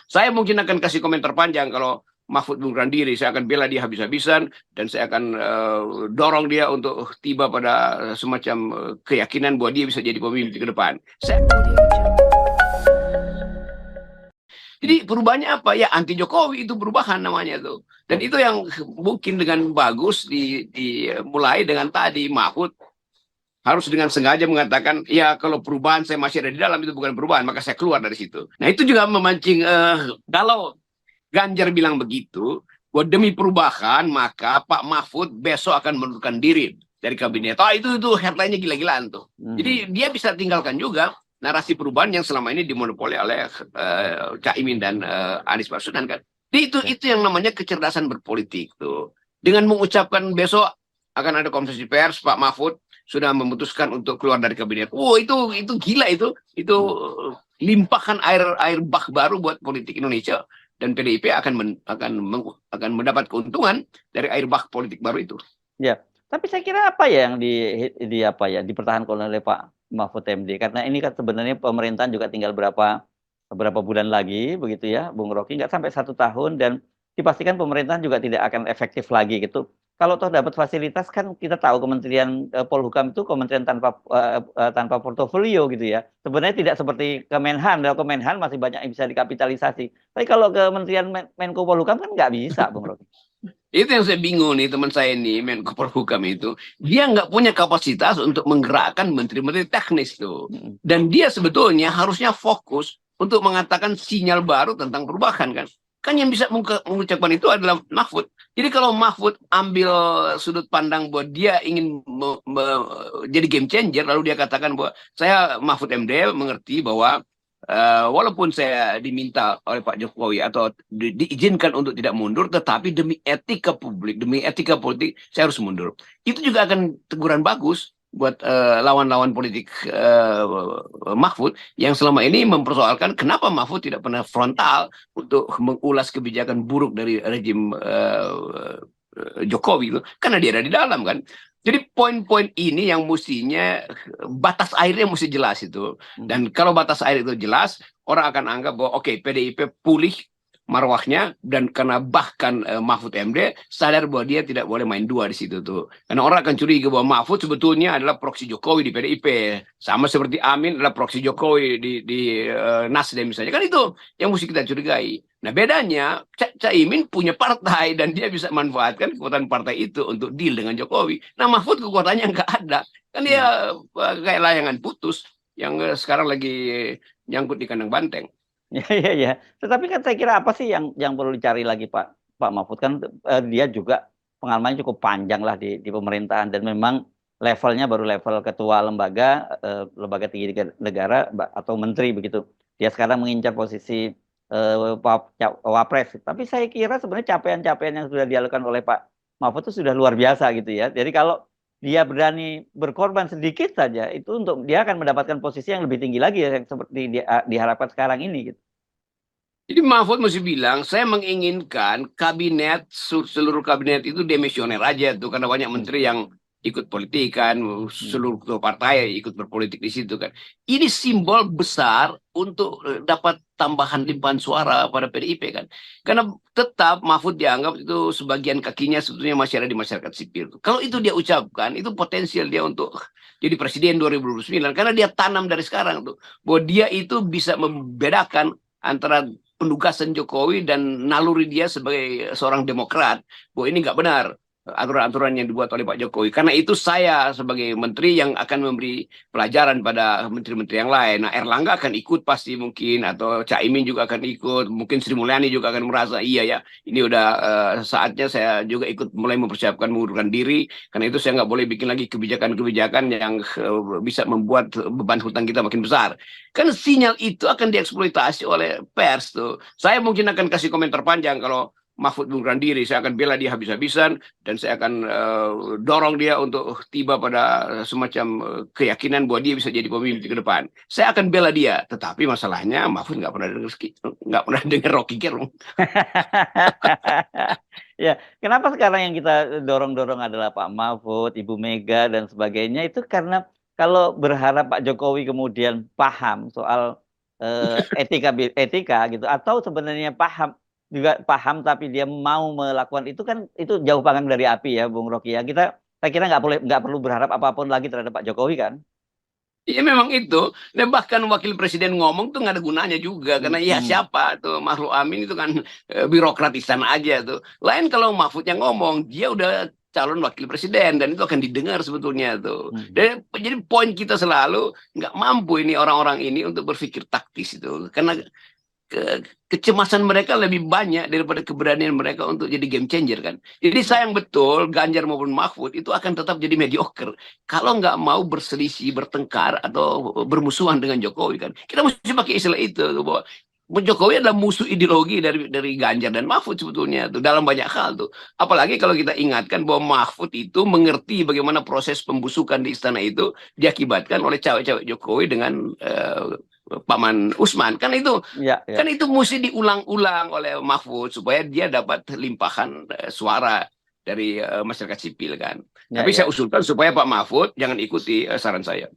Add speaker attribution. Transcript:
Speaker 1: Saya mungkin akan kasih komentar panjang kalau Mahfud mengundurkan diri. Saya akan bela dia habis-habisan dan saya akan dorong dia untuk tiba pada semacam keyakinan bahwa dia bisa jadi pemimpin ke depan. Jadi perubahannya apa? Ya anti Jokowi itu perubahan namanya tuh. Dan itu yang mungkin dengan bagus dimulai dengan tadi Mahfud harus dengan sengaja mengatakan, ya kalau perubahan saya masih ada di dalam itu bukan perubahan, maka saya keluar dari situ. Nah itu juga memancing, kalau Ganjar bilang begitu, bahwa demi perubahan maka Pak Mahfud besok akan mengundurkan diri dari kabinet. Oh itu headline-nya gila-gilaan tuh. Jadi dia bisa tinggalkan juga narasi perubahan yang selama ini dimonopoli oleh Caimin dan Anies Baswedan kan. Jadi itu yang namanya kecerdasan berpolitik tuh. Dengan mengucapkan besok akan ada konferensi pers, Pak Mahfud sudah memutuskan untuk keluar dari kabinet. Itu gila itu limpahkan air bah baru buat politik Indonesia dan PDIP akan mendapat keuntungan dari air bah politik baru itu.
Speaker 2: Ya, tapi saya kira apa ya yang dipertahankan oleh Pak Mahfud MD, karena ini kan sebenarnya pemerintahan juga tinggal beberapa bulan lagi begitu ya, Bung Rocky, nggak sampai 1 tahun dan dipastikan pemerintahan juga tidak akan efektif lagi gitu. Kalau toh dapat fasilitas kan kita tahu Kementerian Polhukam itu kementerian tanpa portofolio gitu ya. Sebenarnya tidak seperti Kemenhan, kalau Kemenhan masih banyak yang bisa dikapitalisasi. Tapi kalau Kementerian Menko Polhukam kan nggak bisa, Bung Rocky.
Speaker 1: Itu yang saya bingung nih, teman saya ini Menko Polhukam itu dia nggak punya kapasitas untuk menggerakkan menteri-menteri teknis tuh, dan dia sebetulnya harusnya fokus untuk mengatakan sinyal baru tentang perubahan kan yang bisa mengucapkan itu adalah Mahfud. Jadi kalau Mahfud ambil sudut pandang bahwa dia ingin jadi game changer, lalu dia katakan bahwa saya Mahfud MD mengerti bahwa walaupun saya diminta oleh Pak Jokowi atau diizinkan untuk tidak mundur, tetapi demi etika publik, demi etika politik, saya harus mundur. Itu juga akan teguran bagus buat lawan-lawan politik Mahfud yang selama ini mempersoalkan kenapa Mahfud tidak pernah frontal untuk mengulas kebijakan buruk dari rejim Jokowi itu, karena dia ada di dalam kan. Jadi poin-poin ini yang mestinya batas airnya mesti jelas itu. Dan kalau batas air itu jelas, orang akan anggap bahwa oke, PDIP pulih marwahnya, dan karena bahkan Mahfud MD sadar bahwa dia tidak boleh main dua di situ tuh. Karena orang akan curiga bahwa Mahfud sebetulnya adalah proksi Jokowi di PDIP, sama seperti Amin adalah proksi Jokowi di Nasdem misalnya. Kan itu yang mesti kita curigai. Nah bedanya Caimin punya partai dan dia bisa manfaatkan kekuatan partai itu untuk deal dengan Jokowi. Nah Mahfud kekuatannya nggak ada. Kan dia kayak layangan putus yang sekarang lagi nyangkut di kandang banteng.
Speaker 2: Ya. Tetapi kan saya kira apa sih yang perlu dicari lagi Pak Mahfud, kan dia juga pengalamannya cukup panjang lah di pemerintahan dan memang levelnya baru level ketua lembaga tinggi negara atau menteri begitu. Dia sekarang mengincar posisi wapres. Tapi saya kira sebenarnya capaian-capaian yang sudah dilakukan oleh Pak Mahfud itu sudah luar biasa gitu ya. Jadi kalau dia berani berkorban sedikit saja, itu untuk dia akan mendapatkan posisi yang lebih tinggi lagi ya, yang seperti diharapkan sekarang ini gitu.
Speaker 1: Jadi Mahfud mesti bilang, saya menginginkan kabinet, seluruh kabinet itu demisioner aja tuh, karena banyak menteri yang ikut politik kan, seluruh ketua partai ikut berpolitik di situ kan. Ini simbol besar untuk dapat tambahan limpahan suara pada PDIP kan. Karena tetap Mahfud dianggap itu sebagian kakinya sebetulnya masih ada di masyarakat sipil. Kalau itu dia ucapkan, itu potensial dia untuk jadi presiden 2029. Karena dia tanam dari sekarang tuh, bahwa dia itu bisa membedakan antara penugasan Jokowi dan naluri dia sebagai seorang demokrat, bahwa ini nggak benar aturan-aturan yang dibuat oleh Pak Jokowi. Karena itu saya sebagai menteri yang akan memberi pelajaran pada menteri-menteri yang lain. Nah Erlangga akan ikut pasti mungkin, atau Caimin juga akan ikut, mungkin Sri Mulyani juga akan merasa iya ya ini udah saatnya saya juga ikut mulai mempersiapkan mengundurkan diri, karena itu saya nggak boleh bikin lagi kebijakan-kebijakan yang bisa membuat beban hutang kita makin besar. Kan sinyal itu akan dieksploitasi oleh pers tuh. Saya mungkin akan kasih komentar panjang kalau Mahfud mengundurkan diri, saya akan bela dia habis-habisan dan saya akan dorong dia untuk tiba pada semacam keyakinan bahwa dia bisa jadi pemimpin ke depan. Saya akan bela dia, tetapi masalahnya Mahfud nggak pernah dengar Rocky Gerung.
Speaker 2: Ya, kenapa sekarang yang kita dorong-dorong adalah Pak Mahfud, Ibu Mega dan sebagainya, itu karena kalau berharap Pak Jokowi kemudian paham soal etika gitu, atau sebenarnya paham tapi dia mau melakukan itu, kan itu jauh panggang dari api ya Bung Rocky ya. Saya kira nggak perlu berharap apapun lagi terhadap Pak Jokowi kan.
Speaker 1: Iya memang itu. Dan bahkan wakil presiden ngomong tuh nggak ada gunanya juga. Karena ya
Speaker 2: Hmm.
Speaker 1: siapa tuh Maruf Amin itu kan birokratisan aja tuh. Lain kalau Mahfud yang ngomong, dia udah calon wakil presiden dan itu akan didengar sebetulnya tuh.
Speaker 2: Hmm.
Speaker 1: Dan jadi poin kita selalu nggak mampu ini orang-orang ini untuk berpikir taktis itu. Karena kecemasan mereka lebih banyak daripada keberanian mereka untuk jadi game changer kan. Jadi
Speaker 2: Ya.
Speaker 1: sayang betul Ganjar maupun Mahfud itu akan tetap jadi mediocre kalau nggak mau berselisih, bertengkar atau bermusuhan dengan Jokowi kan. Kita mesti pakai istilah itu tuh, bahwa Jokowi adalah musuh ideologi dari Ganjar dan Mahfud sebetulnya tuh dalam banyak hal tuh. Apalagi kalau kita ingatkan bahwa Mahfud itu mengerti bagaimana proses pembusukan di istana itu diakibatkan oleh cawe-cawe Jokowi dengan Paman Usman
Speaker 2: Ya,
Speaker 1: kan
Speaker 2: ya.
Speaker 1: itu mesti diulang-ulang oleh Mahfud supaya dia dapat limpahan suara dari masyarakat sipil kan.
Speaker 2: Ya,
Speaker 1: Tapi saya
Speaker 2: ya.
Speaker 1: usulkan supaya Pak Mahfud jangan ikuti saran saya.